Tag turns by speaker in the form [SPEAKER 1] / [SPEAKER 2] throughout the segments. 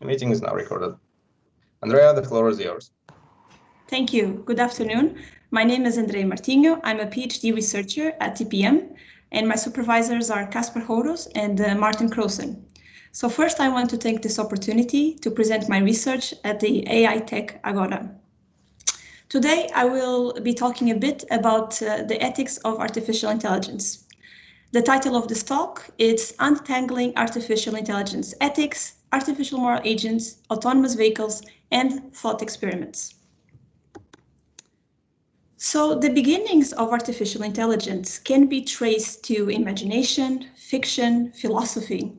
[SPEAKER 1] The meeting is now recorded. Andreia, the floor is yours.
[SPEAKER 2] Thank you. Good afternoon. My name is Andreia Martinho. I'm a PhD researcher at TPM, and my supervisors are Casper Horos and Martin Croosen. So first, I want to take this opportunity to present my research at the AI Tech Agora. Today, I will be talking a bit about the ethics of artificial intelligence. The title of this talk is Untangling Artificial Intelligence Ethics, Artificial Moral Agents, Autonomous Vehicles, and Thought Experiments. So the beginnings of artificial intelligence can be traced to imagination, fiction, philosophy.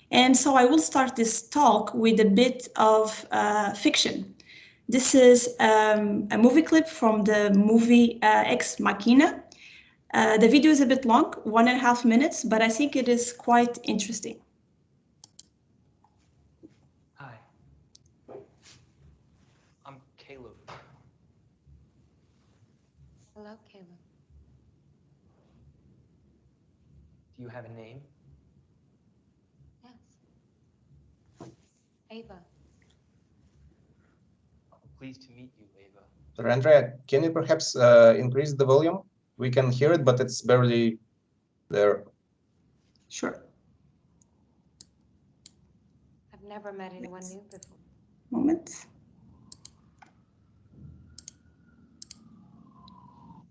[SPEAKER 2] And so I will start this talk with a bit of fiction. This is a movie clip from the movie Ex Machina. The video is a bit long, 1.5 minutes, but I think it is quite interesting.
[SPEAKER 3] Hi, I'm Caleb.
[SPEAKER 4] Hello, Caleb.
[SPEAKER 3] Do you have a name?
[SPEAKER 4] Yes. Ava.
[SPEAKER 3] I'm pleased to meet you, Ava.
[SPEAKER 1] Sorry, Andreia, can you perhaps increase the volume? We can hear it, but it's barely there.
[SPEAKER 2] Sure.
[SPEAKER 4] I've never met anyone new before.
[SPEAKER 2] Moment.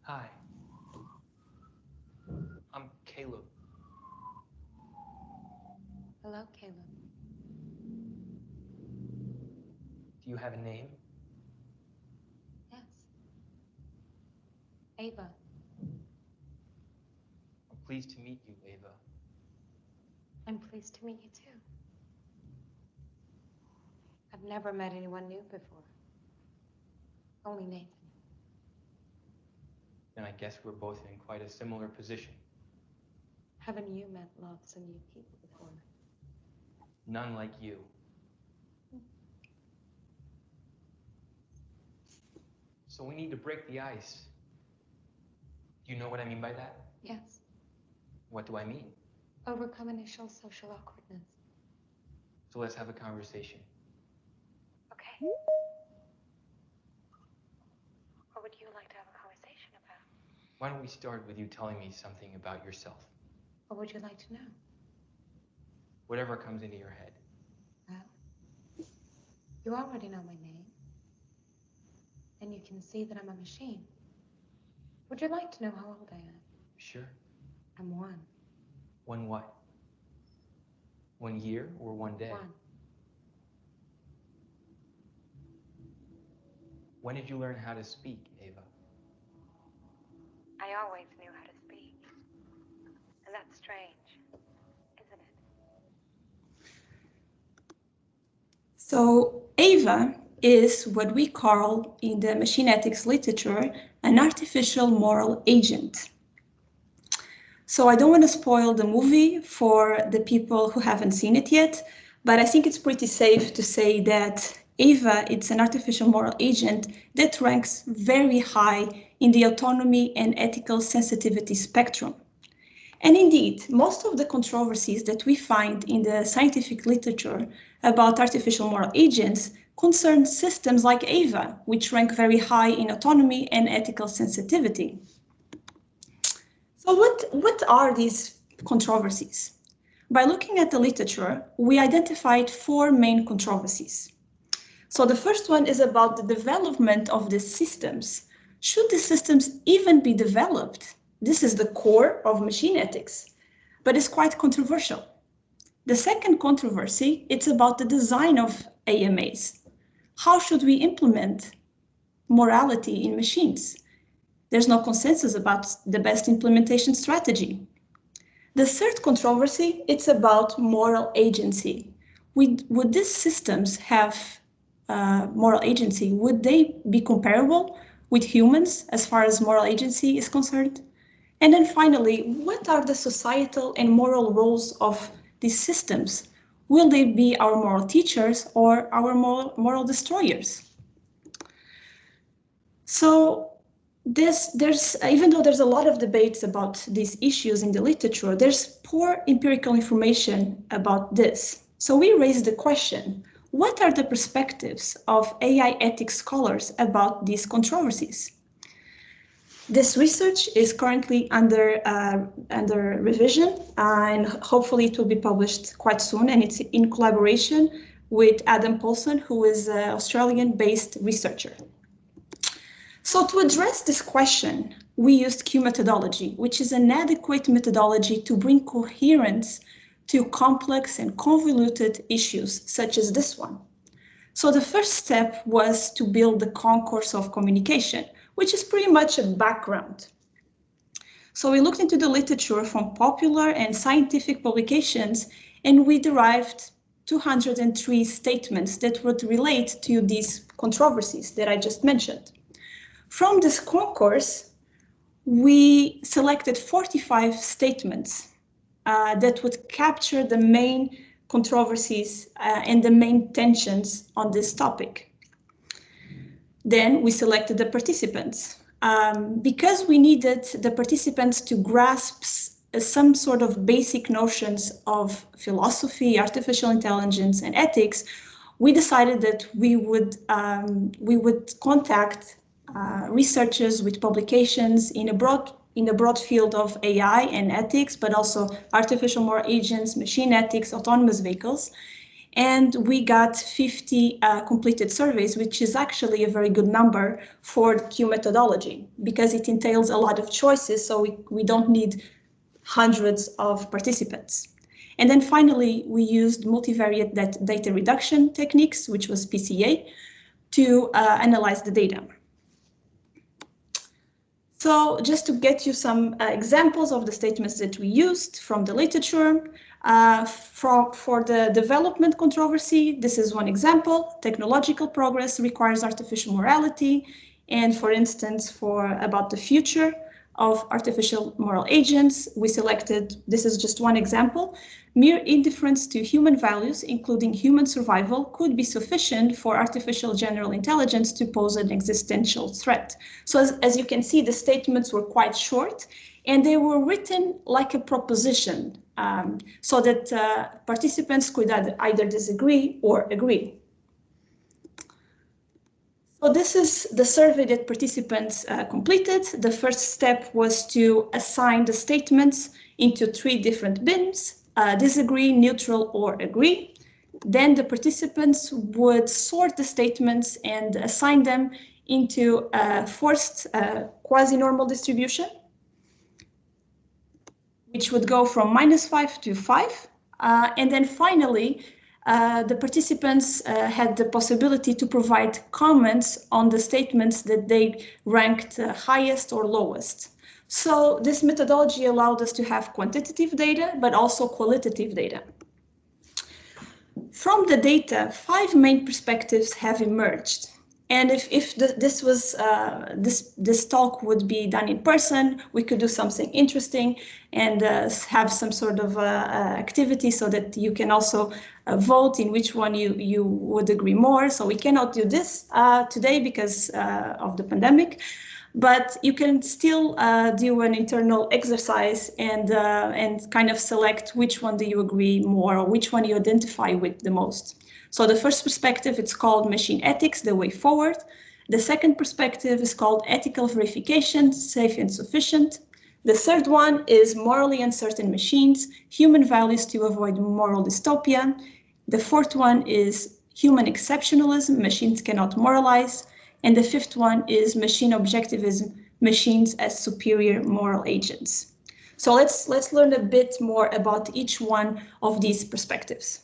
[SPEAKER 3] Hi, I'm Caleb.
[SPEAKER 4] Hello, Caleb.
[SPEAKER 3] Do you have a name?
[SPEAKER 4] Yes. Ava.
[SPEAKER 3] I'm pleased to meet you, Ava.
[SPEAKER 4] I'm pleased to meet you too. I've never met anyone new before. Only Nathan.
[SPEAKER 3] Then I guess we're both in quite a similar position.
[SPEAKER 4] Haven't you met lots of new people before?
[SPEAKER 3] None like you. So we need to break the ice. Do you know what I mean by that?
[SPEAKER 4] Yes.
[SPEAKER 3] What do I mean?
[SPEAKER 4] Overcome initial social awkwardness.
[SPEAKER 3] So let's have a conversation.
[SPEAKER 4] Okay. What would you like to have a conversation about?
[SPEAKER 3] Why don't we start with you telling me something about yourself?
[SPEAKER 4] What would you like to know?
[SPEAKER 3] Whatever comes into your head.
[SPEAKER 4] Well, you already know my name. And you can see that I'm a machine. Would you like to know how old I am?
[SPEAKER 3] Sure.
[SPEAKER 4] I'm 1.
[SPEAKER 3] One what? 1 year or 1 day?
[SPEAKER 4] 1.
[SPEAKER 3] When did you learn how to speak, Ava?
[SPEAKER 4] I always knew how to speak. And that's strange, isn't it?
[SPEAKER 2] So Ava is what we call in the machine ethics literature an artificial moral agent. So I don't want to spoil the movie for the people who haven't seen it yet, but I think it's pretty safe to say that Ava, it's an artificial moral agent that ranks very high in the autonomy and ethical sensitivity spectrum. And indeed, most of the controversies that we find in the scientific literature about artificial moral agents concern systems like Ava, which rank very high in autonomy and ethical sensitivity. So what are these controversies? By looking at the literature, we identified 4 main controversies. So the first one is about the development of the systems. Should the systems even be developed? This is the core of machine ethics, but it's quite controversial. The second controversy, it's about the design of AMAs. How should we implement morality in machines? There's no consensus about the best implementation strategy. The third controversy, it's about moral agency. Would these systems have moral agency? Would they be comparable with humans as far as moral agency is concerned? And then finally, what are the societal and moral roles of these systems? Will they be our moral teachers or our moral destroyers? So even though there's a lot of debates about these issues in the literature, there's poor empirical information about this. So we raised the question, what are the perspectives of AI ethics scholars about these controversies? This research is currently under revision, and hopefully it will be published quite soon, and it's in collaboration with Adam Paulson, who is an Australian-based researcher. So to address this question, we used Q methodology, which is an adequate methodology to bring coherence to complex and convoluted issues such as this one. So the first step was to build the concourse of communication, which is pretty much a background. So we looked into the literature from popular and scientific publications, and we derived 203 statements that would relate to these controversies that I just mentioned. From this concourse, we selected 45 statements that would capture the main controversies and the main tensions on this topic. Then we selected the participants. Because we needed the participants to grasp some sort of basic notions of philosophy, artificial intelligence, and ethics, we decided that we would contact researchers with publications in a broad field of AI and ethics, but also artificial moral agents, machine ethics, autonomous vehicles. And we got 50 completed surveys, which is actually a very good number for the Q methodology because it entails a lot of choices, so we don't need hundreds of participants. And then finally, we used multivariate data reduction techniques, which was PCA, to analyze the data. So just to get you some examples of the statements that we used from the literature, for the development controversy, this is one example. Technological progress requires artificial morality. And for instance, about the future of artificial moral agents, we selected, this is just one example, mere indifference to human values, including human survival, could be sufficient for artificial general intelligence to pose an existential threat. So as you can see, the statements were quite short and they were written like a proposition so that participants could either disagree or agree. So this is the survey that participants completed. The first step was to assign the statements into 3 different bins, disagree, neutral, or agree. Then the participants would sort the statements and assign them into a forced quasi-normal distribution, which would go from -5 to 5. And then finally, the participants had the possibility to provide comments on the statements that they ranked highest or lowest. So this methodology allowed us to have quantitative data, but also qualitative data. From the data, 5 main perspectives have emerged. And if this talk would be done in person, we could do something interesting and have some sort of activity so that you can also vote in which one you would agree more. So we cannot do this today because of the pandemic, but you can still do an internal exercise and kind of select which one do you agree more or which one you identify with the most. So the first perspective, it's called machine ethics, the way forward. The second perspective is called ethical verification, safe and sufficient. The third one is morally uncertain machines, human values to avoid moral dystopia. The fourth one is human exceptionalism, machines cannot moralize. And the fifth one is machine objectivism, machines as superior moral agents. So let's learn a bit more about each one of these perspectives.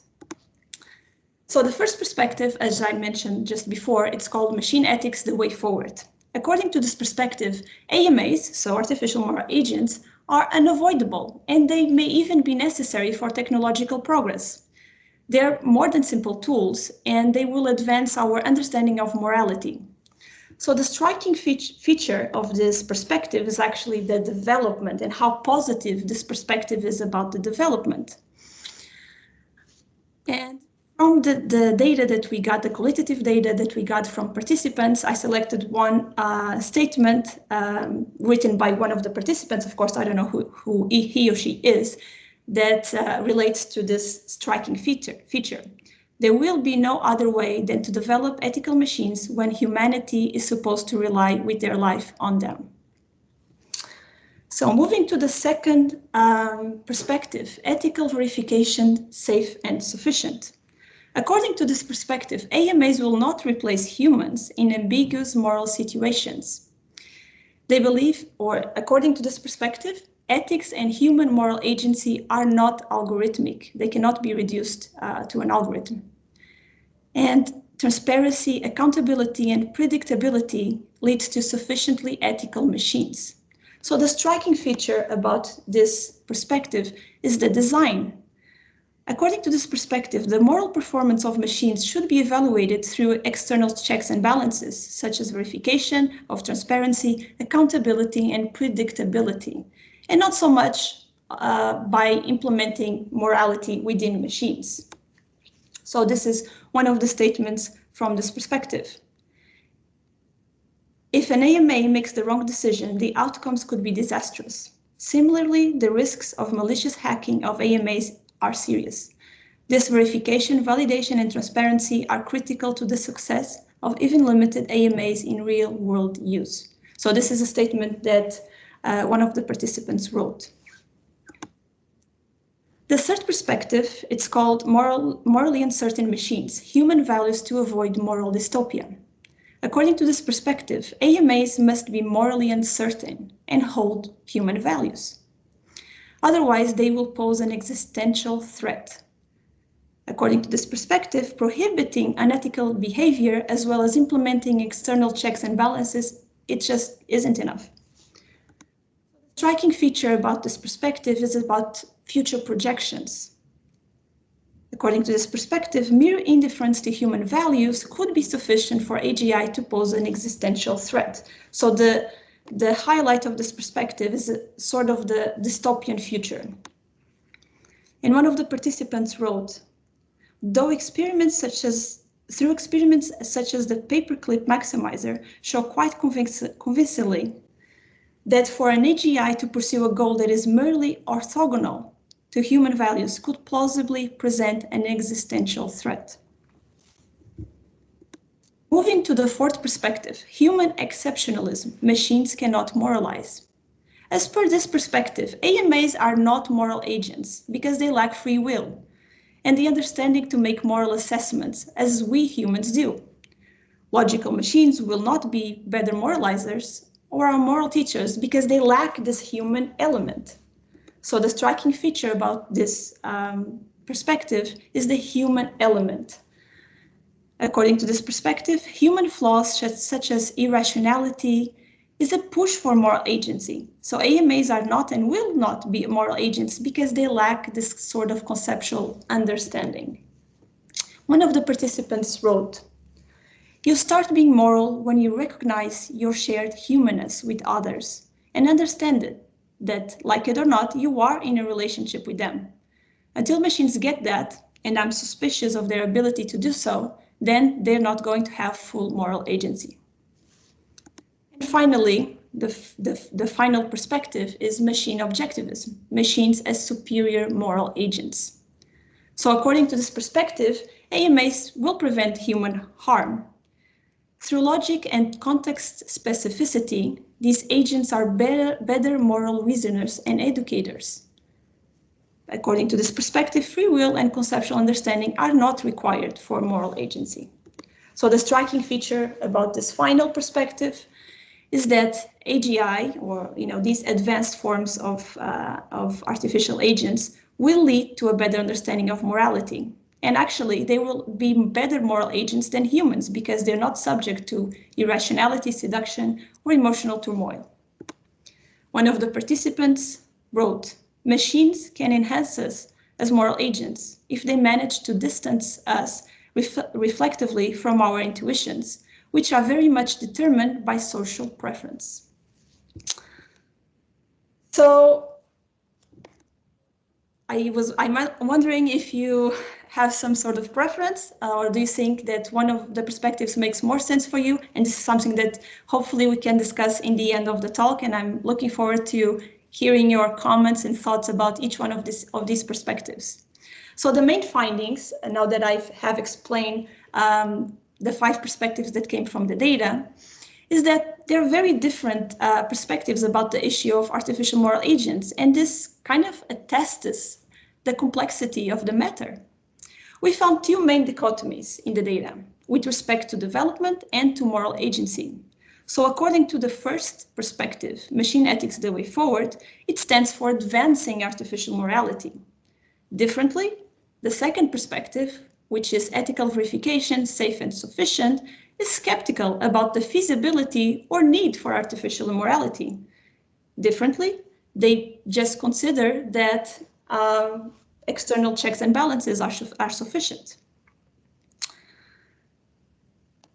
[SPEAKER 2] So the first perspective, as I mentioned just before, it's called machine ethics, the way forward. According to this perspective, AMAs, so artificial moral agents, are unavoidable, and they may even be necessary for technological progress. They're more than simple tools, and they will advance our understanding of morality. So the striking feature of this perspective is actually the development and how positive this perspective is about the development. And from the data that we got, the qualitative data that we got from participants, I selected one statement written by one of the participants. Of course, I don't know who he or she is, that relates to this striking feature. There will be no other way than to develop ethical machines when humanity is supposed to rely with their life on them. So moving to the second perspective, ethical verification, safe and sufficient. According to this perspective, AMAs will not replace humans in ambiguous moral situations. They believe, or according to this perspective, ethics and human moral agency are not algorithmic. They cannot be reduced to an algorithm. And transparency, accountability, and predictability leads to sufficiently ethical machines. So the striking feature about this perspective is the design. According to this perspective, the moral performance of machines should be evaluated through external checks and balances, such as verification of transparency, accountability, and predictability, and not so much by implementing morality within machines. So this is one of the statements from this perspective. If an AMA makes the wrong decision, the outcomes could be disastrous. Similarly, the risks of malicious hacking of AMAs are serious. This verification, validation, and transparency are critical to the success of even limited AMAs in real-world use. So this is a statement that one of the participants wrote. The third perspective, it's called morally uncertain machines, human values to avoid moral dystopia. According to this perspective, AMAs must be morally uncertain and hold human values. Otherwise, they will pose an existential threat. According to this perspective, prohibiting unethical behavior as well as implementing external checks and balances, it just isn't enough. The striking feature about this perspective is about future projections. According to this perspective, mere indifference to human values could be sufficient for AGI to pose an existential threat. So the highlight of this perspective is sort of the dystopian future. And one of the participants wrote, through experiments such as the paperclip maximizer show quite convincingly that for an AGI to pursue a goal that is merely orthogonal to human values could plausibly present an existential threat. Moving to the fourth perspective, human exceptionalism, machines cannot moralize. As per this perspective, AMAs are not moral agents because they lack free will and the understanding to make moral assessments as we humans do. Logical machines will not be better moralizers or our moral teachers because they lack this human element. So the striking feature about this perspective is the human element. According to this perspective, human flaws such as irrationality is a push for moral agency. So AMAs are not and will not be moral agents because they lack this sort of conceptual understanding. One of the participants wrote, you start being moral when you recognize your shared humanness with others and understand it. That, like it or not, you are in a relationship with them. Until machines get that, and I'm suspicious of their ability to do so, then they're not going to have full moral agency. And finally, the final perspective is machine objectivism, machines as superior moral agents. So according to this perspective, AMAs will prevent human harm. Through logic and context specificity, these agents are better moral reasoners and educators. According to this perspective, free will and conceptual understanding are not required for moral agency. So the striking feature about this final perspective is that AGI, or these advanced forms of artificial agents, will lead to a better understanding of morality. And actually, they will be better moral agents than humans because they're not subject to irrationality, seduction, or emotional turmoil. One of the participants wrote, machines can enhance us as moral agents if they manage to distance us reflectively from our intuitions, which are very much determined by social preference. So I'm wondering if you have some sort of preference, or do you think that one of the perspectives makes more sense for you? And this is something that hopefully we can discuss in the end of the talk, and I'm looking forward to hearing your comments and thoughts about each one of these perspectives. So the main findings, now that I have explained the 5 perspectives that came from the data, is that there are very different perspectives about the issue of artificial moral agents, and this kind of attests the complexity of the matter. We found 2 main dichotomies in the data with respect to development and to moral agency. So according to the first perspective, machine ethics the way forward, it stands for advancing artificial morality. Differently, the second perspective, which is ethical verification, safe and sufficient, is skeptical about the feasibility or need for artificial immorality. Differently, they just consider that external checks and balances are sufficient.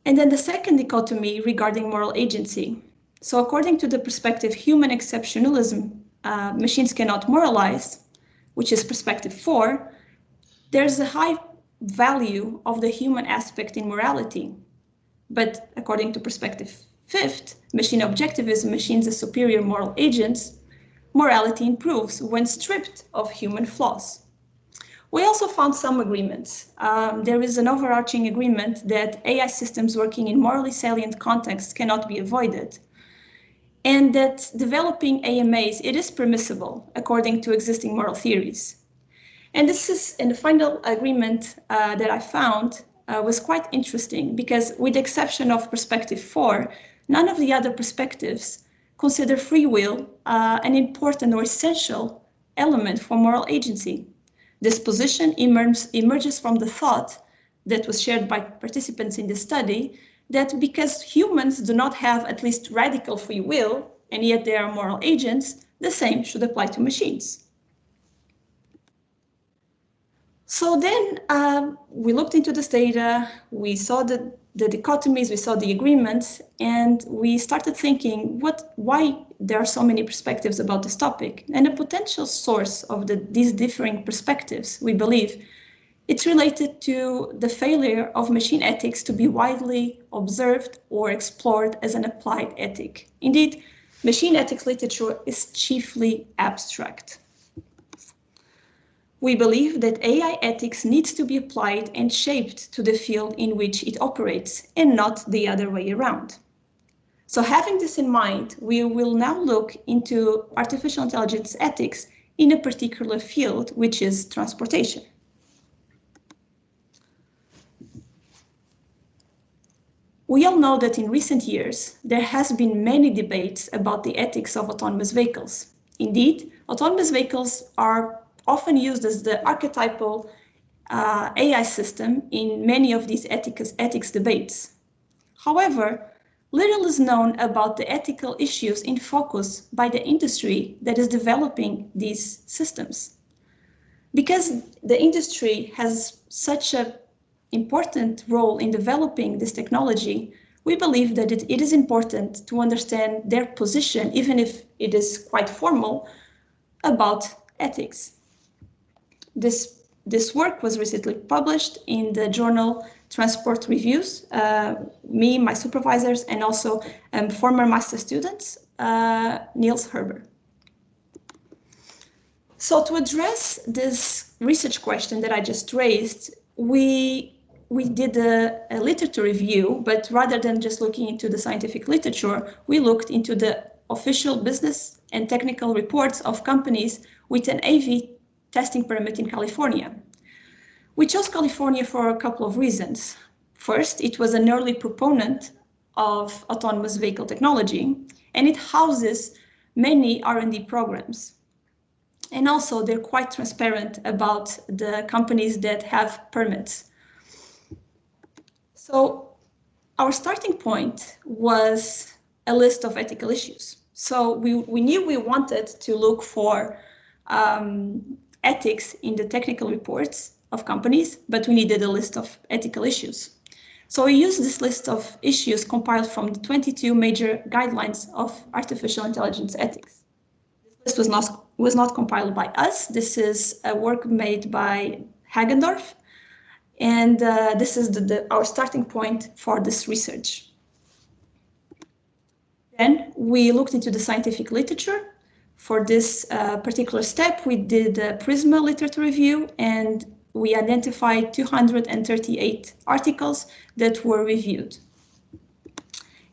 [SPEAKER 2] And then the second dichotomy regarding moral agency. So according to the perspective human exceptionalism, machines cannot moralize, which is perspective 4, there's a high value of the human aspect in morality. But according to perspective 5th, machine objectivism, machines as superior moral agents, morality improves when stripped of human flaws. We also found some agreements. There is an overarching agreement that AI systems working in morally salient contexts cannot be avoided, and that developing AMAs, it is permissible according to existing moral theories. And this is, in the final agreement that I found, was quite interesting because with the exception of perspective 4, none of the other perspectives consider free will an important or essential element for moral agency. This position emerges from the thought that was shared by participants in the study that because humans do not have at least radical free will, and yet they are moral agents, the same should apply to machines. So then we looked into this data, we saw the dichotomies, we saw the agreements, and we started thinking why there are so many perspectives about this topic. And a potential source of these differing perspectives, we believe, it's related to the failure of machine ethics to be widely observed or explored as an applied ethic. Indeed, machine ethics literature is chiefly abstract. We believe that AI ethics needs to be applied and shaped to the field in which it operates and not the other way around. So having this in mind, we will now look into artificial intelligence ethics in a particular field, which is transportation. We all know that in recent years, there has been many debates about the ethics of autonomous vehicles. Indeed, autonomous vehicles are often used as the archetypal AI system in many of these ethics debates. However, little is known about the ethical issues in focus by the industry that is developing these systems. Because the industry has such an important role in developing this technology, we believe that it is important to understand their position, even if it is quite formal, about ethics. This work was recently published in the journal Transport Reviews. Me, my supervisors, and also former master students, Niels Herber. So to address this research question that I just raised, we did a literature review, but rather than just looking into the scientific literature, we looked into the official business and technical reports of companies with an AV testing permit in California. We chose California for a couple of reasons. First, it was an early proponent of autonomous vehicle technology, and it houses many R&D programs. And also, they're quite transparent about the companies that have permits. So our starting point was a list of ethical issues. So we knew we wanted to look for ethics in the technical reports of companies, but we needed a list of ethical issues. So we used this list of issues compiled from the 22 major guidelines of artificial intelligence ethics. This list was not compiled by us. This is a work made by Hagendorf, and this is our starting point for this research. Then we looked into the scientific literature. For this particular step, we did a Prisma literature review, and we identified 238 articles that were reviewed.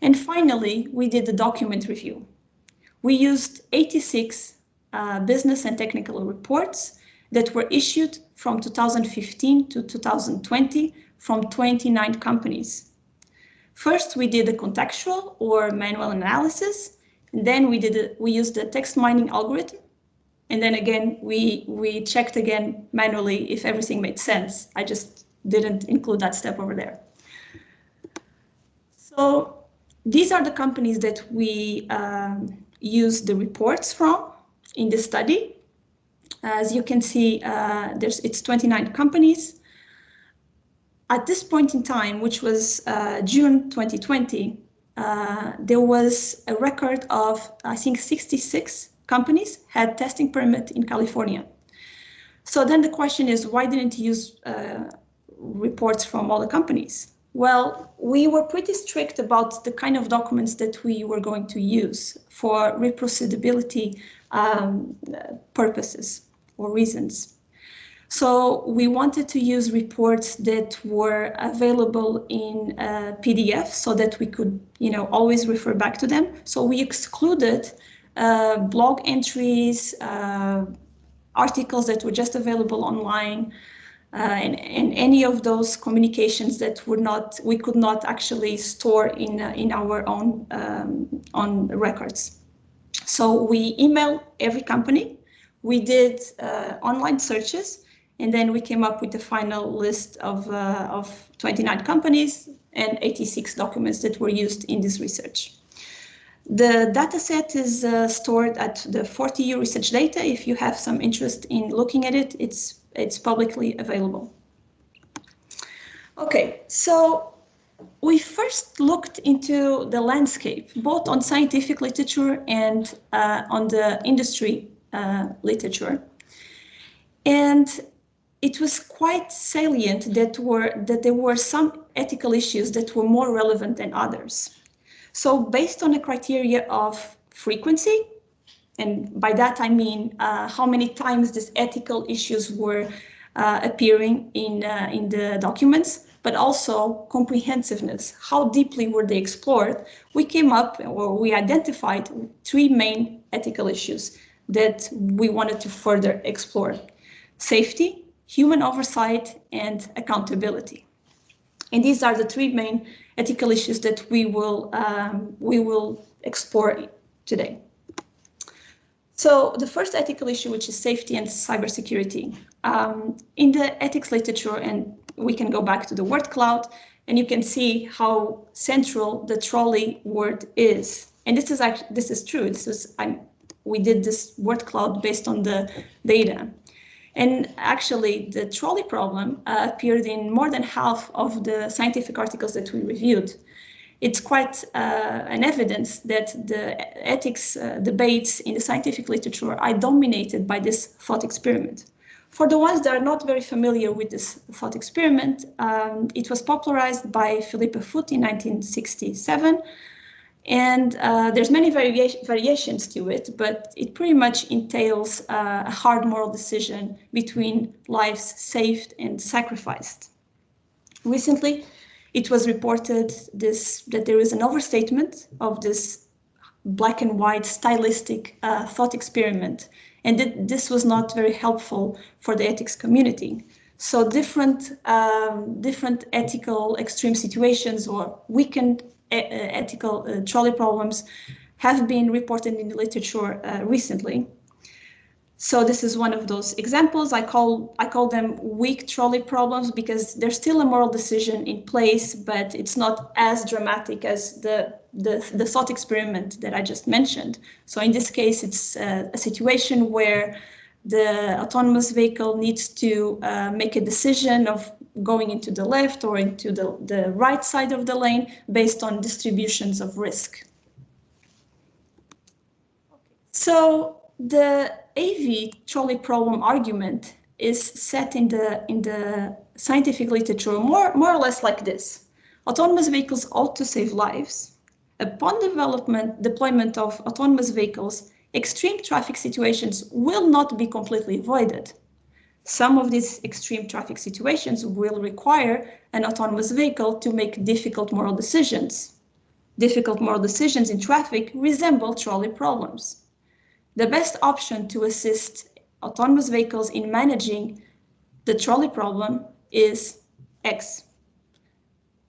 [SPEAKER 2] And finally, we did the document review. We used 86 business and technical reports that were issued from 2015 to 2020 from 29 companies. First, we did a contextual or manual analysis, and then we used the text mining algorithm, and then again we checked again manually if everything made sense. I just didn't include that step over there. So these are the companies that we used the reports from in the study. As you can see, it's 29 companies. At this point in time, which was June 2020, there was a record of, I think, 66 companies had testing permit in California. So then the question is, why didn't you use reports from all the companies? Well, we were pretty strict about the kind of documents that we were going to use for reproducibility purposes or reasons. So we wanted to use reports that were available in PDF so that we could, always refer back to them. So we excluded blog entries, articles that were just available online, and any of those communications that we could not actually store in our own records. So we emailed every company. We did online searches, and then we came up with the final list of 29 companies and 86 documents that were used in this research. The data set is stored at the 40U research data. If you have some interest in looking at it, it's publicly available. Okay, so we first looked into the landscape, both on scientific literature and on the industry literature. And it was quite salient that there were some ethical issues that were more relevant than others. So based on a criteria of frequency, and by that I mean how many times these ethical issues were appearing in the documents, but also comprehensiveness, how deeply were they explored, we identified 3 main ethical issues that we wanted to further explore: safety, human oversight, and accountability. And these are the 3 main ethical issues that we will explore today. So the first ethical issue, which is safety and cybersecurity. In the ethics literature, and we can go back to the word cloud, and you can see how central the trolley word is. And this is true. We did this word cloud based on the data. And actually, the trolley problem appeared in more than half of the scientific articles that we reviewed. It's quite an evidence that the ethics debates in the scientific literature are dominated by this thought experiment. For the ones that are not very familiar with this thought experiment, it was popularized by Philippe Foot in 1967. And there's many variations to it, but it pretty much entails a hard moral decision between lives saved and sacrificed. Recently, it was reported that there is an overstatement of this black and white stylistic thought experiment, and that this was not very helpful for the ethics community. So different ethical extreme situations or weakened ethical trolley problems have been reported in the literature recently. So this is one of those examples. I call them weak trolley problems because there's still a moral decision in place, but it's not as dramatic as the thought experiment that I just mentioned. So in this case, it's a situation where the autonomous vehicle needs to make a decision of going into the left or into the right side of the lane based on distributions of risk. So the AV trolley problem argument is set in the scientific literature more or less like this. Autonomous vehicles ought to save lives. Upon deployment of autonomous vehicles, extreme traffic situations will not be completely avoided. Some of these extreme traffic situations will require an autonomous vehicle to make difficult moral decisions. Difficult moral decisions in traffic resemble trolley problems. The best option to assist autonomous vehicles in managing the trolley problem is X.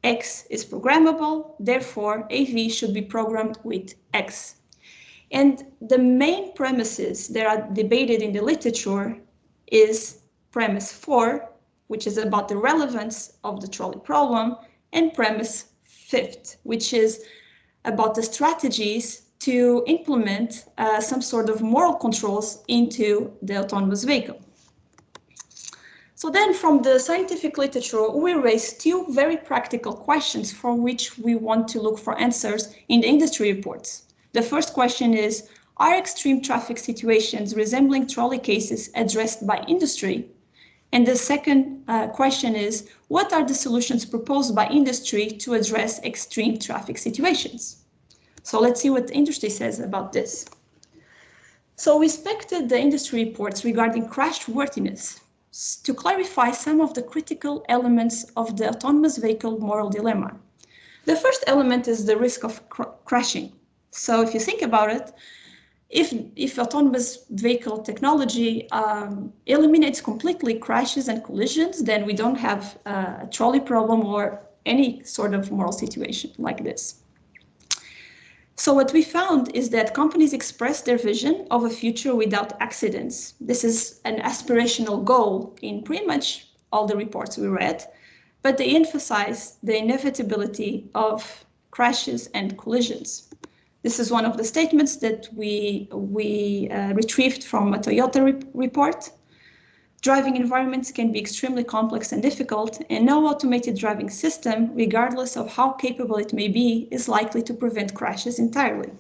[SPEAKER 2] X is programmable, therefore AV should be programmed with X. And the main premises that are debated in the literature is premise 4, which is about the relevance of the trolley problem, and premise 5, which is about the strategies to implement some sort of moral controls into the autonomous vehicle. So then from the scientific literature, we raise two very practical questions for which we want to look for answers in the industry reports. The first question is, are extreme traffic situations resembling trolley cases addressed by industry? And the second question is, what are the solutions proposed by industry to address extreme traffic situations? So let's see what the industry says about this. So we inspected the industry reports regarding crashworthiness to clarify some of the critical elements of the autonomous vehicle moral dilemma. The first element is the risk of crashing. So if you think about it, if autonomous vehicle technology eliminates completely crashes and collisions, then we don't have a trolley problem or any sort of moral situation like this. So what we found is that companies express their vision of a future without accidents. This is an aspirational goal in pretty much all the reports we read, but they emphasize the inevitability of crashes and collisions. This is one of the statements that we retrieved from a Toyota report. Driving environments can be extremely complex and difficult, and no automated driving system, regardless of how capable it may be, is likely to prevent crashes entirely.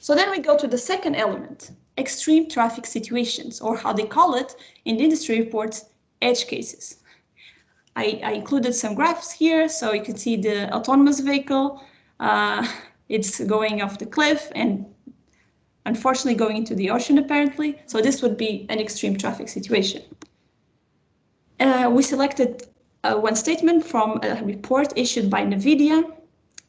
[SPEAKER 2] So then we go to the second element, extreme traffic situations, or how they call it in the industry reports, edge cases. I included some graphs here, so you can see the autonomous vehicle, it's going off the cliff and unfortunately going into the ocean apparently. So this would be an extreme traffic situation. We selected one statement from a report issued by NVIDIA.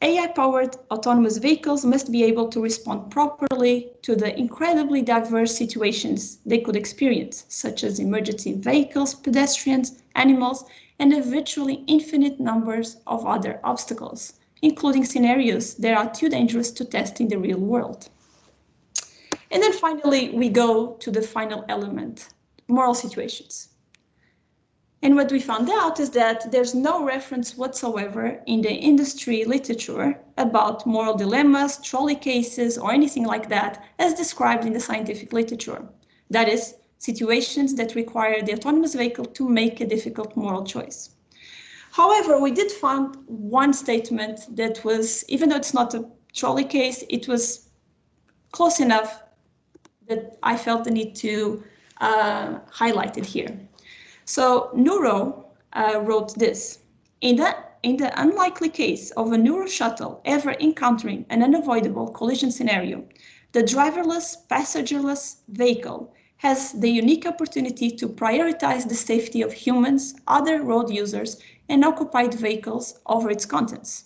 [SPEAKER 2] AI-powered autonomous vehicles must be able to respond properly to the incredibly diverse situations they could experience, such as emergency vehicles, pedestrians, animals, and a virtually infinite numbers of other obstacles, including scenarios that are too dangerous to test in the real world. And then finally, we go to the final element, moral situations. And what we found out is that there's no reference whatsoever in the industry literature about moral dilemmas, trolley cases, or anything like that as described in the scientific literature. That is, situations that require the autonomous vehicle to make a difficult moral choice. However, we did find one statement that was, even though it's not a trolley case, it was close enough that I felt the need to highlight it here. So Neuro wrote this. In the unlikely case of a Neuro shuttle ever encountering an unavoidable collision scenario, the driverless, passengerless vehicle has the unique opportunity to prioritize the safety of humans, other road users, and occupied vehicles over its contents.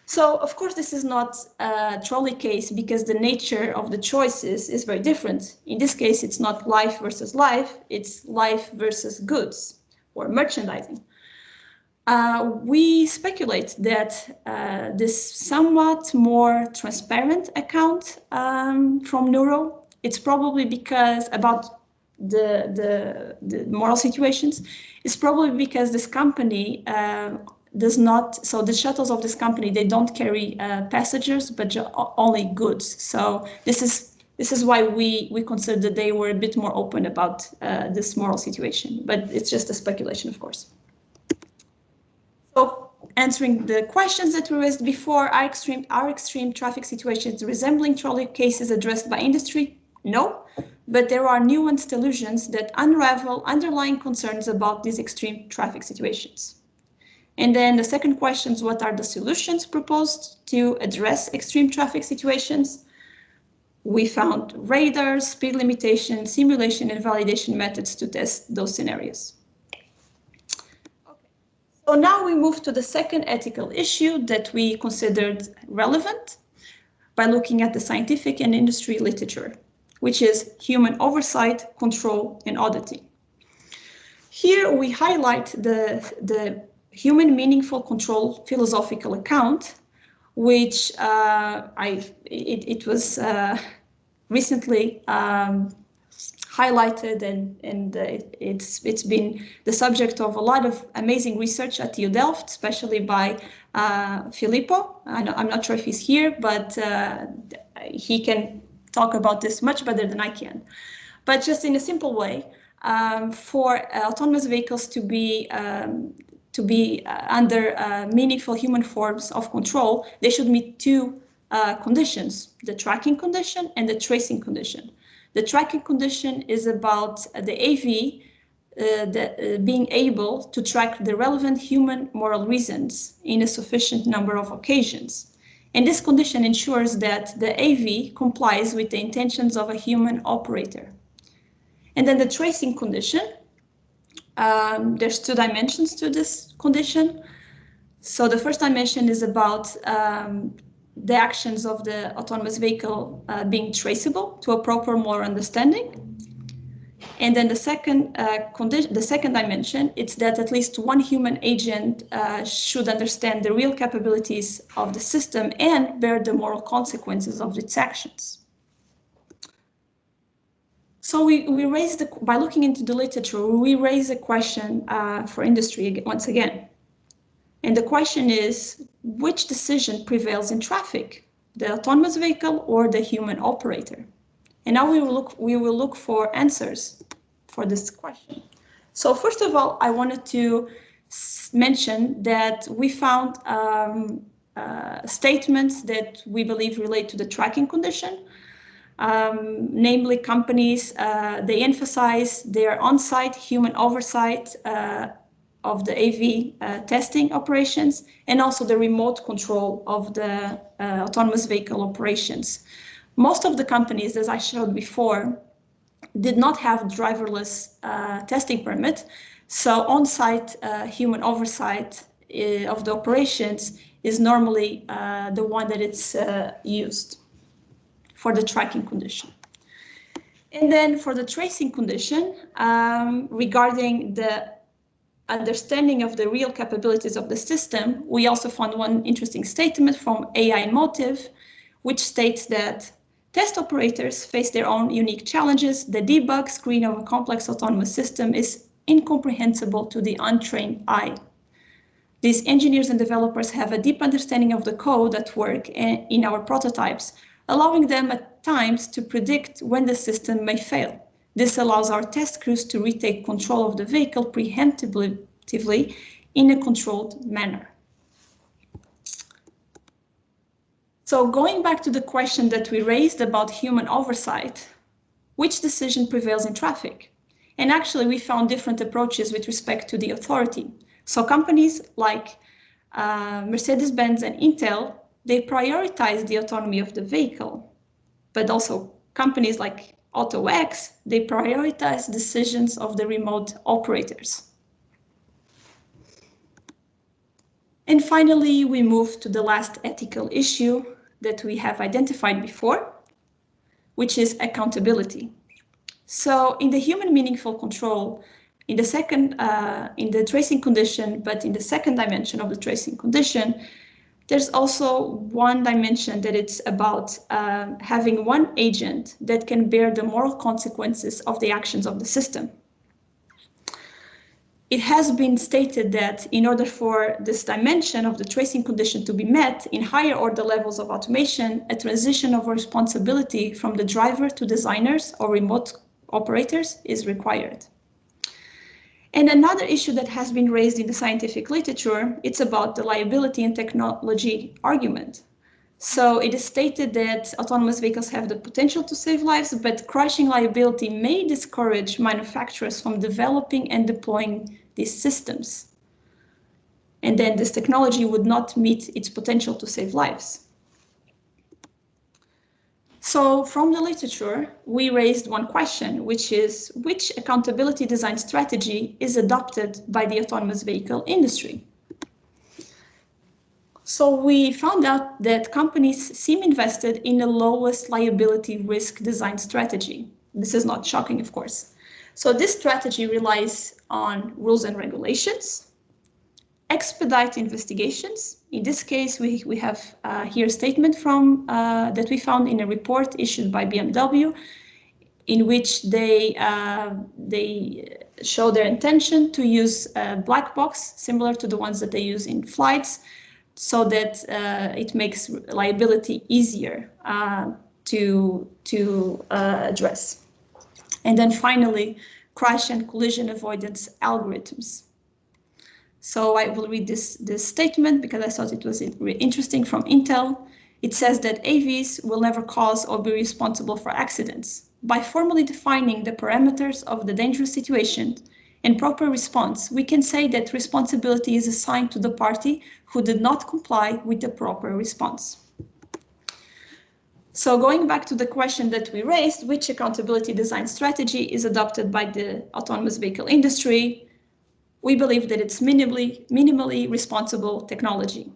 [SPEAKER 2] So, of course, this is not a trolley case because the nature of the choices is very different. In this case, it's not life versus life, it's life versus goods or merchandising. We speculate that this somewhat more transparent account from Neuro, it's probably because about the moral situations, it's probably because this company does not, so the shuttles of this company, they don't carry passengers, but only goods. So this is why we consider that they were a bit more open about this moral situation, but it's just a speculation, of course. So answering the questions that we raised before, are extreme traffic situations resembling trolley cases addressed by industry? No, but there are nuanced illusions that unravel underlying concerns about these extreme traffic situations. And then the second question is, what are the solutions proposed to address extreme traffic situations? We found radars, speed limitation, simulation, and validation methods to test those scenarios. Okay. So now we move to the second ethical issue that we considered relevant by looking at the scientific and industry literature, which is human oversight, control, and auditing. Here we highlight the human meaningful control philosophical account, which it was recently highlighted, and it's been the subject of a lot of amazing research at TU Delft, especially by Filippo. I'm not sure if he's here, but he can talk about this much better than I can. But just in a simple way, for autonomous vehicles to be under meaningful human forms of control, they should meet two conditions: the tracking condition and the tracing condition. The tracking condition is about the AV being able to track the relevant human moral reasons in a sufficient number of occasions. And this condition ensures that the AV complies with the intentions of a human operator. And then the tracing condition, there's two dimensions to this condition. So the first dimension is about the actions of the autonomous vehicle being traceable to a proper moral understanding. And then the second dimension, it's that at least one human agent should understand the real capabilities of the system and bear the moral consequences of its actions. So we raised, by looking into the literature, we raise a question for industry once again. And the question is, which decision prevails in traffic, the autonomous vehicle or the human operator? And now we will look for answers for this question. So first of all, I wanted to mention that we found statements that we believe relate to the tracking condition. Namely, companies, they emphasize their on-site human oversight of the AV testing operations, and also the remote control of the autonomous vehicle operations. Most of the companies, as I showed before, did not have driverless testing permit, so on-site human oversight of the operations is normally the one that it's used for the tracking condition. And then for the tracing condition, regarding the understanding of the real capabilities of the system, we also found one interesting statement from AI Motive, which states that test operators face their own unique challenges. The debug screen of a complex autonomous system is incomprehensible to the untrained eye. These engineers and developers have a deep understanding of the code at work in our prototypes, allowing them at times to predict when the system may fail. This allows our test crews to retake control of the vehicle preemptively in a controlled manner. So going back to the question that we raised about human oversight, which decision prevails in traffic? And actually we found different approaches with respect to the authority. So companies like Mercedes-Benz and Intel, they prioritize the autonomy of the vehicle, but also companies like AutoX, they prioritize decisions of the remote operators. And finally, we move to the last ethical issue that we have identified before, which is accountability. So in the human meaningful control, in the tracing condition, but in the second dimension of the tracing condition, there's also one dimension that it's about having one agent that can bear the moral consequences of the actions of the system. It has been stated that in order for this dimension of the tracing condition to be met in higher order levels of automation, a transition of responsibility from the driver to designers or remote operators is required. And another issue that has been raised in the scientific literature, it's about the liability and technology argument. So it is stated that autonomous vehicles have the potential to save lives, but crashing liability may discourage manufacturers from developing and deploying these systems. And then this technology would not meet its potential to save lives. So from the literature, we raised one question, which is which accountability design strategy is adopted by the autonomous vehicle industry? So we found out that companies seem invested in the lowest liability risk design strategy. This is not shocking, of course. So this strategy relies on rules and regulations, expedite investigations. In this case, we have here a statement from that we found in a report issued by BMW, in which they show their intention to use a black box similar to the ones that they use in flights, so that it makes liability easier to address. And then finally, crash and collision avoidance algorithms. So I will read this statement because I thought it was interesting from Intel. It says that AVs will never cause or be responsible for accidents. By formally defining the parameters of the dangerous situation and proper response, we can say that responsibility is assigned to the party who did not comply with the proper response. So going back to the question that we raised, which accountability design strategy is adopted by the autonomous vehicle industry? We believe that it's minimally responsible technology.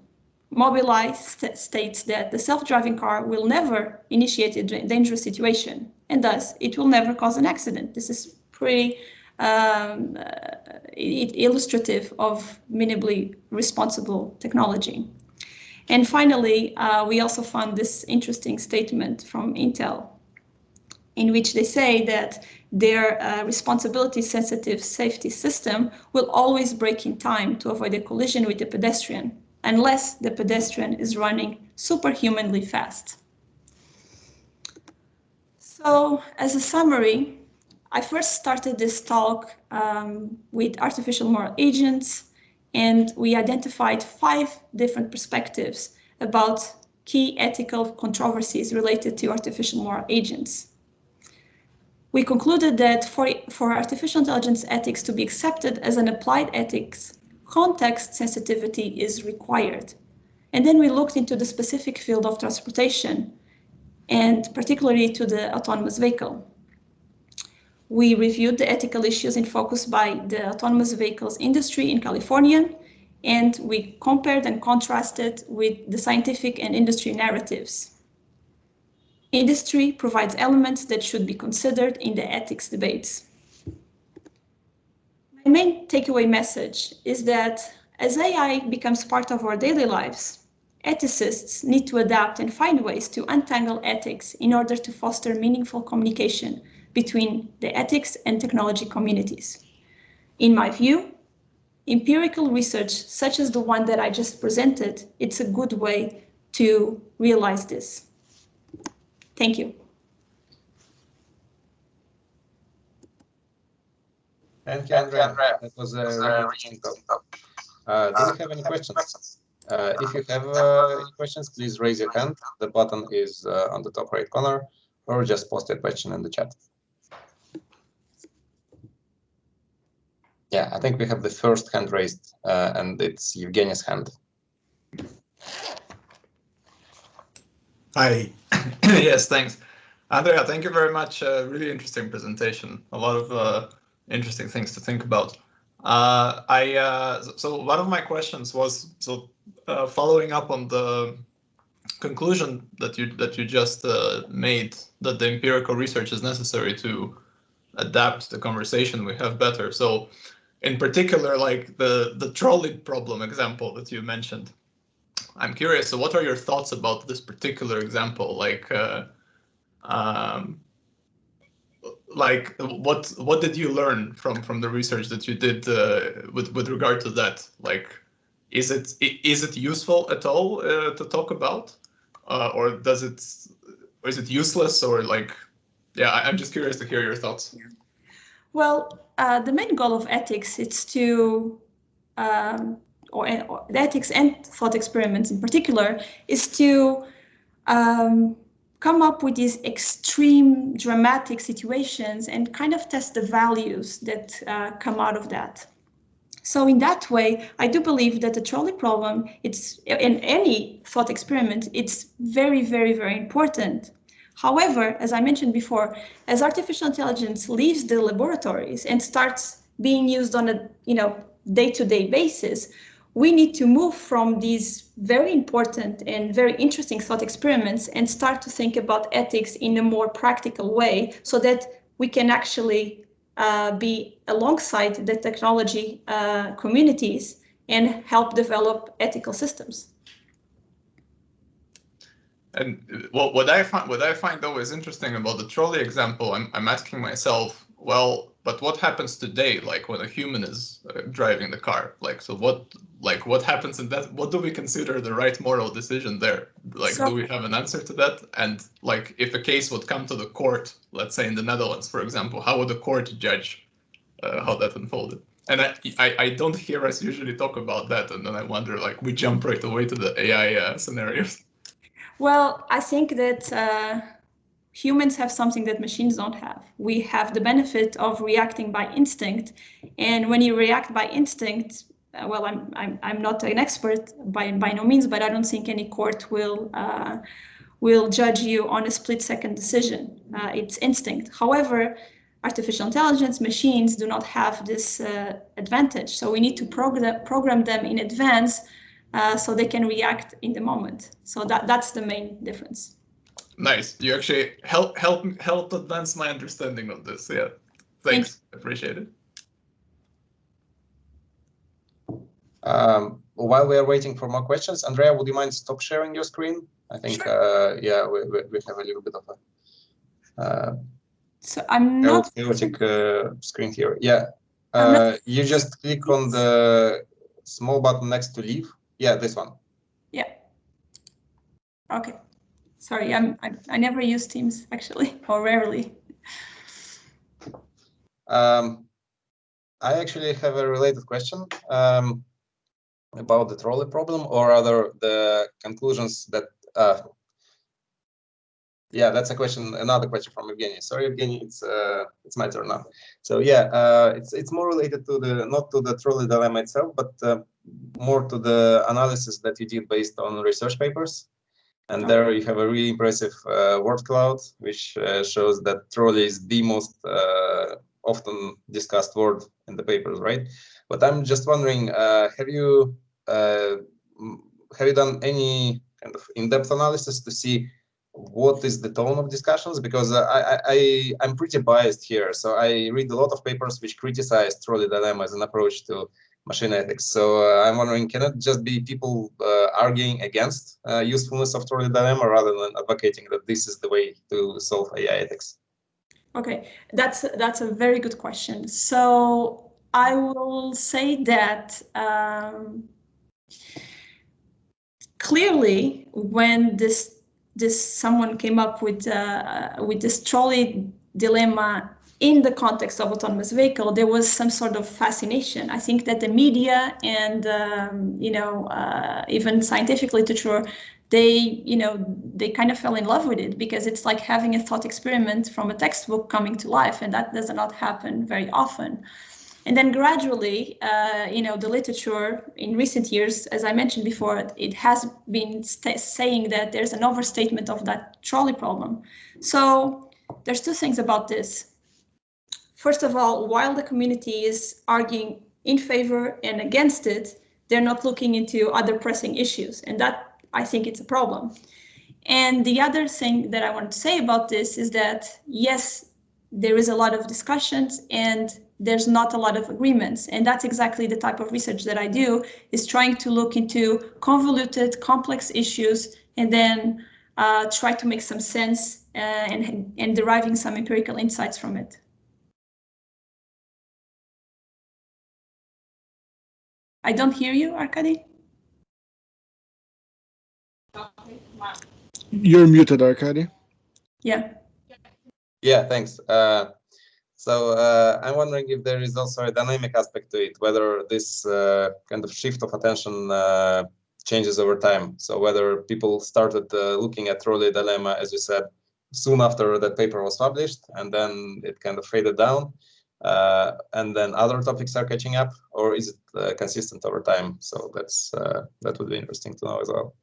[SPEAKER 2] Mobileye states that the self-driving car will never initiate a dangerous situation, and thus it will never cause an accident. This is pretty illustrative of minimally responsible technology. And finally, we also found this interesting statement from Intel, in which they say that their responsibility-sensitive safety system will always brake in time to avoid a collision with the pedestrian, unless the pedestrian is running superhumanly fast. So, as a summary, I first started this talk with artificial moral agents, and we identified 5 different perspectives about key ethical controversies related to artificial moral agents. We concluded that for artificial intelligence ethics to be accepted as an applied ethics, context sensitivity is required. And then we looked into the specific field of transportation, and particularly to the autonomous vehicle. We reviewed the ethical issues in focus by the autonomous vehicles industry in California, and we compared and contrasted with the scientific and industry narratives. Industry provides elements that should be considered in the ethics debates. My main takeaway message is that as AI becomes part of our daily lives, ethicists need to adapt and find ways to untangle ethics in order to foster meaningful communication between the ethics and technology communities. In my view, empirical research such as the one that I just presented, it's a good way to realize this. Thank you.
[SPEAKER 1] Thank you, Andreia. That was a really interesting talk. Do we have any questions? If you have any questions, please raise your hand. The button is on the top right corner, or just post a question in the chat. Yeah, I think we have the first hand raised, and it's Evgenia's hand.
[SPEAKER 5] Hi. Yes, thanks. Andreia, thank you very much. Really interesting presentation. A lot of interesting things to think about. So one of my questions was, following up on the conclusion that you just made, that the empirical research is necessary to adapt the conversation we have better. So in particular, like the trolley problem example that you mentioned, I'm curious, so what are your thoughts about this particular example? What did you learn from the research that you did with regard to that? Like, is it useful at all to talk about, or is it useless, or like, yeah, I'm just curious to hear your thoughts.
[SPEAKER 2] Well, the main goal of ethics is to or the ethics and thought experiments in particular, is to come up with these extreme dramatic situations and kind of test the values that come out of that. So in that way, I do believe that the trolley problem, it's in any thought experiment, it's very, very, very important. However, as I mentioned before, as artificial intelligence leaves the laboratories and starts being used on a day-to-day basis, we need to move from these very important and very interesting thought experiments and start to think about ethics in a more practical way, so that we can actually be alongside the technology communities and help develop ethical systems.
[SPEAKER 5] And what I find always interesting about the trolley example, I'm asking myself, well, but what happens today, like when a human is driving the car? Like, so what happens in that? What do we consider the right moral decision there? Like, do we have an answer to that? And like, if a case would come to the court, let's say in the Netherlands, for example, how would the court judge how that unfolded? And I don't hear us usually talk about that, and then I wonder, like, we jump right away to the AI scenarios.
[SPEAKER 2] Well, I think that humans have something that machines don't have. We have the benefit of reacting by instinct, and when you react by instinct, well, I'm not an expert by no means, but I don't think any court will judge you on a split-second decision. It's instinct. However, artificial intelligence machines do not have this advantage, so we need to program them in advance. So they can react in the moment. So that's the main difference. Nice.
[SPEAKER 5] You actually helped advance my understanding of this. Yeah. Thanks. Appreciate it.
[SPEAKER 1] While we are waiting for more questions, Andreia, would you mind stop sharing your screen? I think, sure. Yeah, we have a little bit of a
[SPEAKER 2] so I'm not
[SPEAKER 1] chaotic screen here. Yeah. You just click on the small button next to leave. Yeah, this one.
[SPEAKER 2] Yeah. Okay. Sorry, I never use Teams actually, or rarely.
[SPEAKER 1] I actually have a related question about the trolley problem, or rather the conclusions that. Yeah, that's a question. Another question from Evgeny. Sorry, Evgeny, it's my turn now. So yeah, it's more related to not to the trolley dilemma itself, but more to the analysis that you did based on research papers. And there you have a really impressive word cloud, which shows that trolley is the most often discussed word in the papers, right? But I'm just wondering, have you done any kind of in-depth analysis to see what is the tone of discussions? Because I'm pretty biased here. So I read a lot of papers which criticize trolley dilemma as an approach to machine ethics. So I'm wondering, can it just be people arguing against usefulness of trolley dilemma rather than advocating that this is the way to solve AI ethics?
[SPEAKER 2] Okay, that's a very good question. So I will say that clearly, when someone came up with this trolley dilemma in the context of autonomous vehicle, there was some sort of fascination. I think that the media and even scientific literature, they kind of fell in love with it, because it's like having a thought experiment from a textbook coming to life, and that does not happen very often. And then gradually, the literature in recent years, as I mentioned before, it has been saying that there's an overstatement of that trolley problem. So there's two things about this. First of all, while the community is arguing in favor and against it, they're not looking into other pressing issues. And that, I think, it's a problem. And the other thing that I want to say about this is that, yes, there is a lot of discussions and there's not a lot of agreements. And that's exactly the type of research that I do, is trying to look into convoluted, complex issues and then try to make some sense and deriving some empirical insights from it. I don't hear you, Arkady.
[SPEAKER 6] You're muted, Arkady.
[SPEAKER 2] Yeah.
[SPEAKER 1] Yeah, thanks. So I'm wondering if there is also a dynamic aspect to it, whether this kind of shift of attention changes over time. So whether people started looking at trolley dilemma, as you said, soon after that paper was published, and then it kind of faded down, and then other topics are catching up, or is it consistent over time? So that would be interesting to know as well.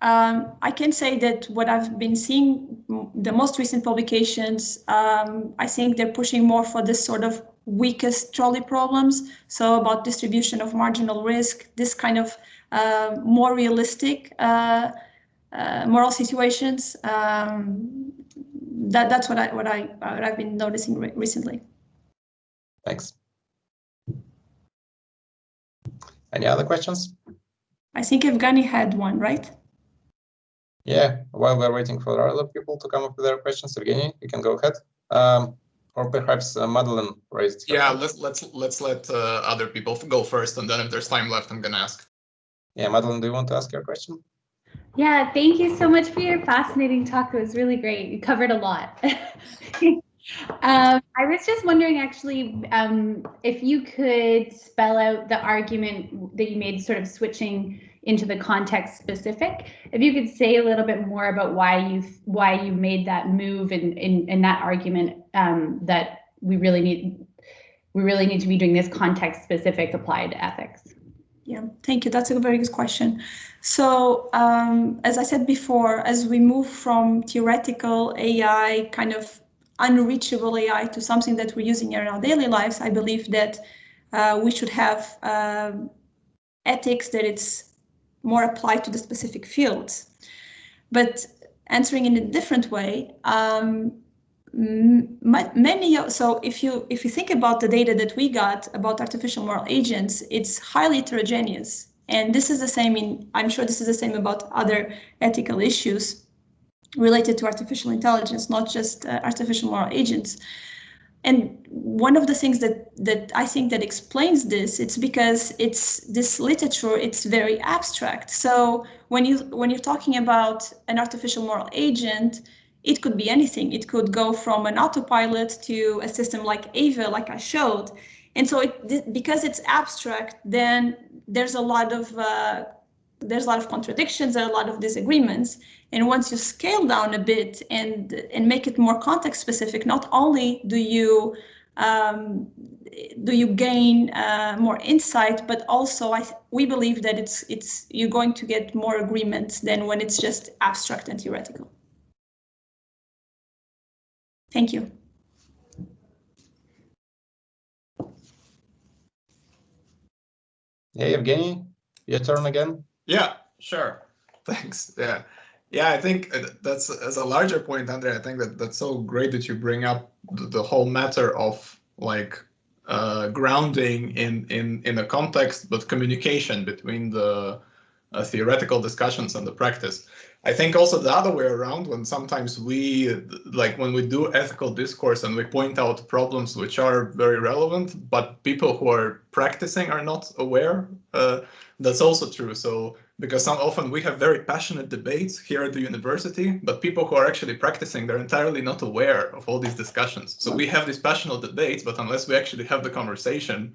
[SPEAKER 2] I can say that what I've been seeing, the most recent publications, I think they're pushing more for this sort of weakest trolley problems. So about distribution of marginal risk, this kind of more realistic moral situations. That's what I've been noticing recently.
[SPEAKER 1] Thanks. Any other questions?
[SPEAKER 2] I think Evgeny had one, right?
[SPEAKER 1] Yeah, while we're waiting for other people to come up with their questions, Evgeny, you can go ahead. Or perhaps Madeline raised her hand.
[SPEAKER 5] let's let other people go first, and then if there's time left, I'm gonna ask.
[SPEAKER 1] Yeah, Madeline, do you want to ask your question?
[SPEAKER 6] Yeah, thank you so much for your fascinating talk. It was really great. You covered a lot. I was just wondering, actually, if you could spell out the argument that you made, sort of switching into the context specific. If you could say a little bit more about why you made that move in that argument, that we really need to be doing this context specific applied ethics.
[SPEAKER 2] Yeah, thank you. That's a very good question. So as I said before, as we move from theoretical AI, kind of unreachable AI, to something that we're using in our daily lives, I believe that we should have ethics that it's more applied to the specific fields. But answering in a different way, so if you think about the data that we got about artificial moral agents, it's highly heterogeneous, and this is the same I'm sure this is the same about other ethical issues related to artificial intelligence, not just artificial moral agents. And one of the things that I think that explains this, it's because this literature, it's very abstract. So when you're talking about an artificial moral agent, it could be anything. It could go from an autopilot to a system like Ava, like I showed. And so because it's abstract, then there's a lot of contradictions, there are a lot of disagreements. And once you scale down a bit and make it more context specific, not only do you gain more insight, but also we believe that you're going to get more agreement than when it's just abstract and theoretical. Thank you.
[SPEAKER 1] Yeah, Evgeny, your turn again.
[SPEAKER 5] Yeah, sure. Thanks. Yeah, I think that's, as a larger point, Andreia, I think that's so great that you bring up the whole matter of like grounding in a context, but communication between the theoretical discussions and the practice. I think also the other way around, when sometimes when we do ethical discourse and we point out problems which are very relevant, but people who are practicing are not aware, that's also true. So because often we have very passionate debates here at the university, but people who are actually practicing, they're entirely not aware of all these discussions. So we have these passionate debates, but unless we actually have the conversation,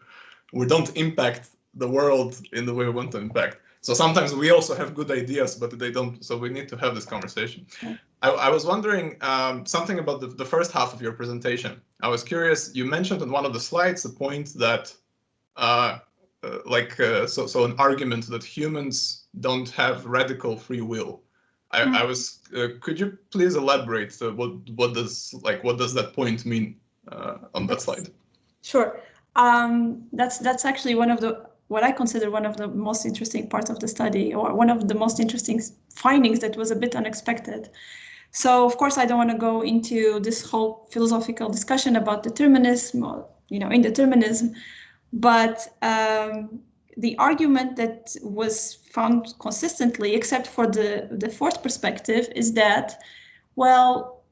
[SPEAKER 5] we don't impact the world in the way we want to impact. So sometimes we also have good ideas, but they don't. So we need to have this conversation. I was wondering something about the first half of your presentation. I was curious, you mentioned on one of the slides the point that so an argument that humans don't have radical free will. I was could you please elaborate what does that point mean on that slide?
[SPEAKER 2] Sure. That's actually what I consider one of the most interesting parts of the study, or one of the most interesting findings that was a bit unexpected. So of course I don't want to go into this whole philosophical discussion about determinism or indeterminism, but the argument that was found consistently, except for the fourth perspective, is that, well,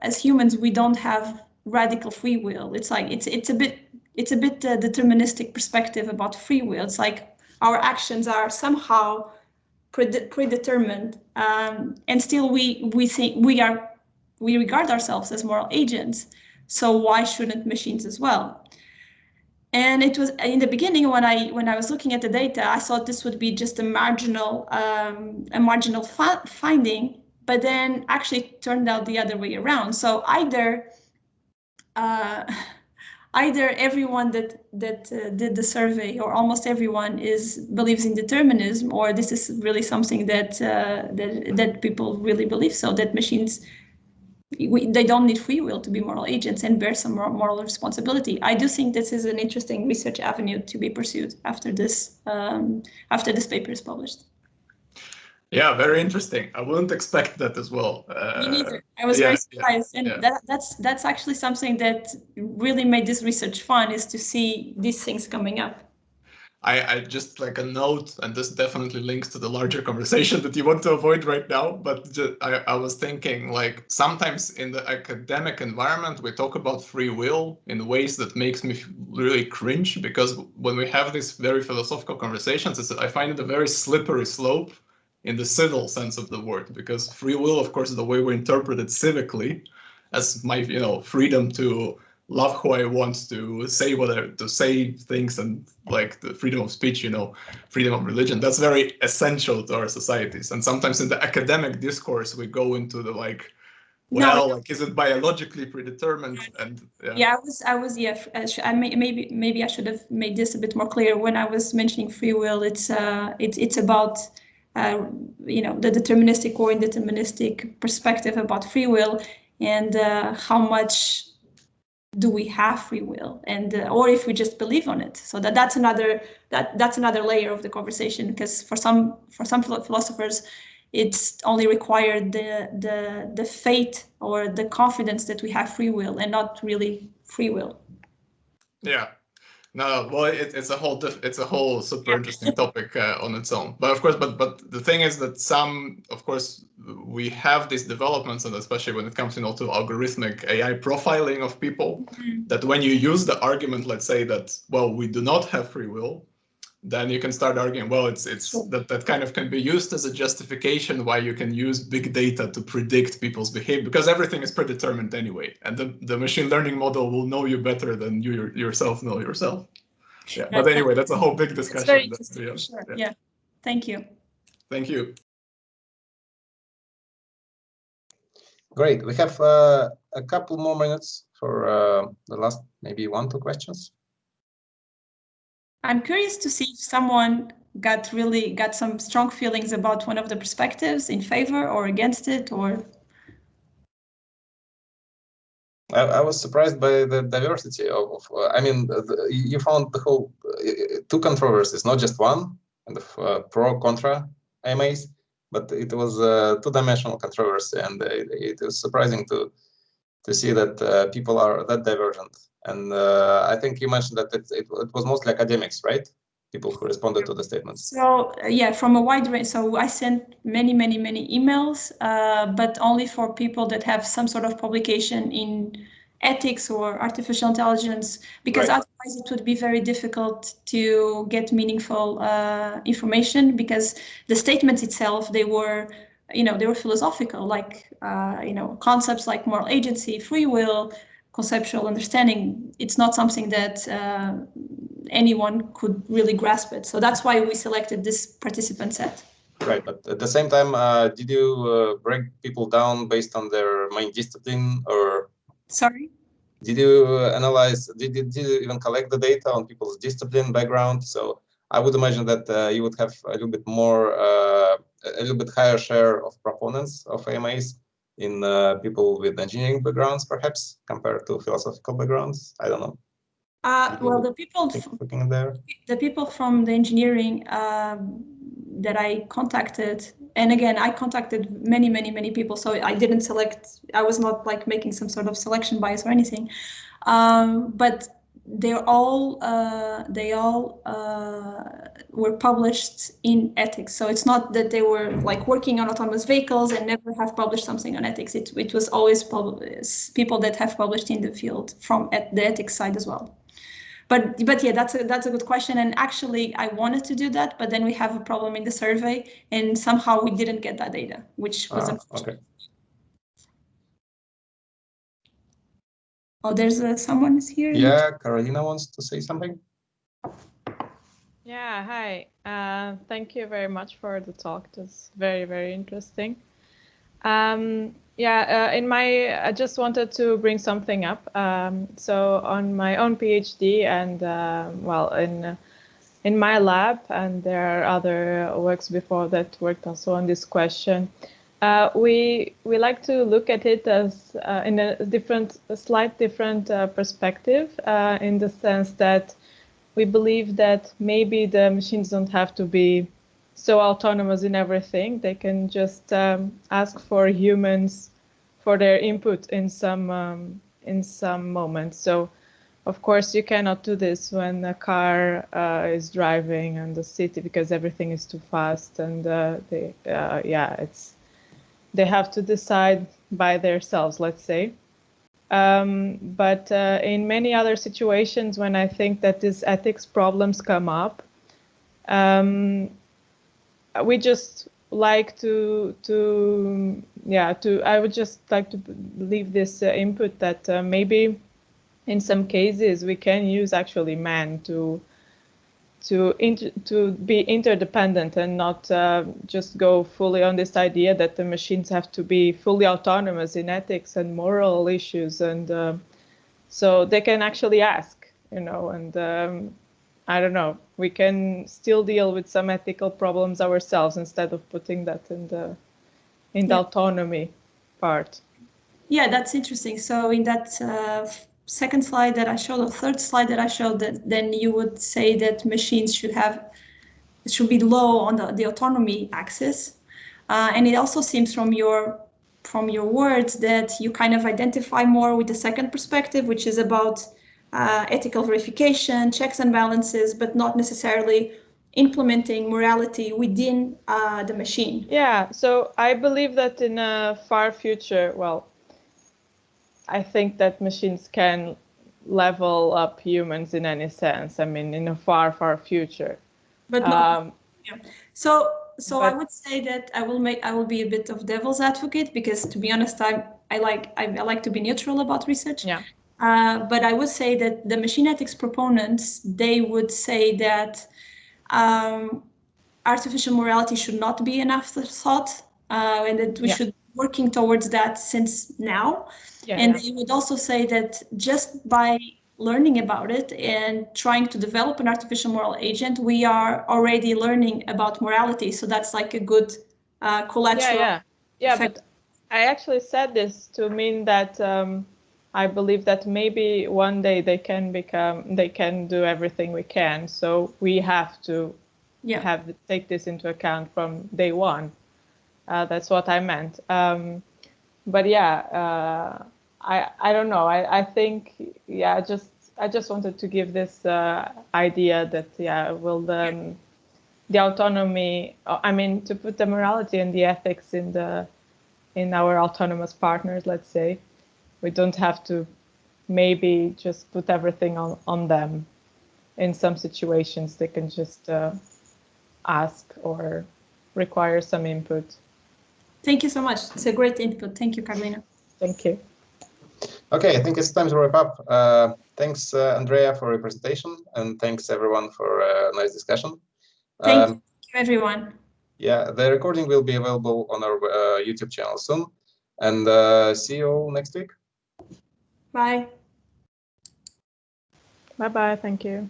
[SPEAKER 2] as humans, we don't have radical free will. It's like it's a bit deterministic perspective about free will. It's like our actions are somehow predetermined, and still we think we regard ourselves as moral agents. So why shouldn't machines as well? And it was in the beginning when I was looking at the data, I thought this would be just a marginal finding, but then actually it turned out the other way around. So either either everyone that did the survey, or almost everyone, believes in determinism, or this is really something that people really believe. So that machines, they don't need free will to be moral agents and bear some moral responsibility. I do think this is an interesting research avenue to be pursued after this paper is published.
[SPEAKER 5] Yeah, very interesting. I wouldn't expect that as well.
[SPEAKER 2] Me neither. I was very surprised, and that's actually something that really made this research fun, is to see these things coming up.
[SPEAKER 5] I just like a note, and this definitely links to the larger conversation that you want to avoid right now, but I was thinking, like, sometimes in the academic environment, we talk about free will in ways that makes me really cringe, because when we have these very philosophical conversations, I find it a very slippery slope in the civil sense of the word, because free will, of course, is the way we interpret it civically as my, freedom to love who I want, to say things, and like the freedom of speech, freedom of religion. That's very essential to our societies. And sometimes in the academic discourse, we go into the is it biologically predetermined? And
[SPEAKER 2] maybe I should have made this a bit more clear. When I was mentioning free will, it's about the deterministic or indeterministic perspective about free will, and how much do we have free will, and or if we just believe on it. So that's another layer of the conversation, because for some philosophers, it's only required the faith or the confidence that we have free will, and not really free will.
[SPEAKER 5] Yeah. No, well, it's a whole super interesting topic on its own. But of course, but the thing is that of course, we have these developments, and especially when it comes to algorithmic AI profiling of people, that when you use the argument, let's say that, well, we do not have free will, then you can start arguing, well, it's that kind of can be used as a justification why you can use big data to predict people's behavior, because everything is predetermined anyway, and the machine learning model will know you better than you yourself know yourself. Yeah, but anyway, that's a whole big discussion.
[SPEAKER 2] Very interesting, for sure. Yeah. Thank you.
[SPEAKER 5] Thank you.
[SPEAKER 1] Great. We have a couple more minutes for the last maybe 1-2 questions.
[SPEAKER 2] I'm curious to see if someone got some strong feelings about one of the perspectives, in favor or against it, or.
[SPEAKER 1] I was surprised by the diversity of you found the whole 2 controversies, not just one, and the pro-contra AMAs, but it was a 2-dimensional controversy, and it was surprising to see that people are that divergent. And I think you mentioned that it was mostly academics, right? People who responded to the statements.
[SPEAKER 2] So from a wide range. So I sent many emails, but only for people that have some sort of publication in ethics or artificial intelligence, because otherwise it would be very difficult to get meaningful information, because the statements itself, they were philosophical, like concepts like moral agency, free will, conceptual understanding. It's not something that anyone could really grasp it. So that's why we selected this participant set.
[SPEAKER 1] Right, but at the same time, did you break people down based on their main discipline, or? Sorry? Did you analyze, did you even collect the data on people's discipline background? So I would imagine that you would have a little bit more, a little bit higher share of proponents of AMAs in people with engineering backgrounds, perhaps, compared to philosophical backgrounds. I don't know.
[SPEAKER 2] Well, the people from the engineering that I contacted, and again, I contacted many people, so I didn't select. I was not like making some sort of selection bias or anything, but they all were published in ethics. So it's not that they were like working on autonomous vehicles and never have published something on ethics. It was always people that have published in the field from the ethics side as well. But yeah, that's a good question. And actually, I wanted to do that, but then we have a problem in the survey, and somehow we didn't get that data, which was unfortunate. Okay. Oh, there's someone here.
[SPEAKER 1] Yeah, Carolina wants to say something.
[SPEAKER 7] Yeah, hi. Thank you very much for the talk. That's very, very interesting. Yeah, I just wanted to bring something up. So on my own PhD and well, in my lab, and there are other works before that worked also on this question. We like to look at it as in a slight different perspective, in the sense that we believe that maybe the machines don't have to be so autonomous in everything. They can just ask for humans for their input in some moments. So, of course, you cannot do this when a car is driving in the city because everything is too fast, and they have to decide by themselves, let's say. But in many other situations, when I think that these ethics problems come up, we just like I would just like to leave this input that maybe in some cases we can use actually man to be interdependent and not just go fully on this idea that the machines have to be fully autonomous in ethics and moral issues, and so they can actually ask, and I don't know, we can still deal with some ethical problems ourselves instead of putting that in the autonomy part.
[SPEAKER 2] Yeah, that's interesting. So in that second slide that I showed, or third slide that I showed, that then you would say that machines should be low on the autonomy axis, and it also seems from your words that you kind of identify more with the second perspective, which is about ethical verification, checks and balances, but not necessarily implementing morality within the machine.
[SPEAKER 7] Yeah, so I believe that in a far future, well, I think that machines can level up humans in any sense. I mean, in a far, far future.
[SPEAKER 2] But not. Yeah. So I would say that I will be a bit of devil's advocate, because to be honest, I like to be neutral about research.
[SPEAKER 7] Yeah.
[SPEAKER 2] But I would say that the machine ethics proponents, they would say that artificial morality should not be an afterthought, and that we should be working towards that since now.
[SPEAKER 7] Yeah,
[SPEAKER 2] and they would also say that just by learning about it and trying to develop an artificial moral agent, we are already learning about morality. So that's like a good collateral effect.
[SPEAKER 7] But I actually said this to mean that I believe that maybe one day they can do everything we can. So we have to take this into account from day one. That's what I meant. But I don't know. I think I just wanted to give this idea that will the autonomy, I mean, to put the morality and the ethics in our autonomous partners, let's say, we don't have to maybe just put everything on them. In some situations, they can just ask or require some input.
[SPEAKER 2] Thank you so much. It's a great input. Thank you, Carolina.
[SPEAKER 7] Thank you.
[SPEAKER 1] Okay, I think it's time to wrap up. Thanks, Andreia, for your presentation, and thanks everyone for a nice discussion.
[SPEAKER 2] Thank you, everyone.
[SPEAKER 1] Yeah, the recording will be available on our YouTube channel soon, and see you all next week.
[SPEAKER 2] Bye.
[SPEAKER 7] Bye-bye. Thank you.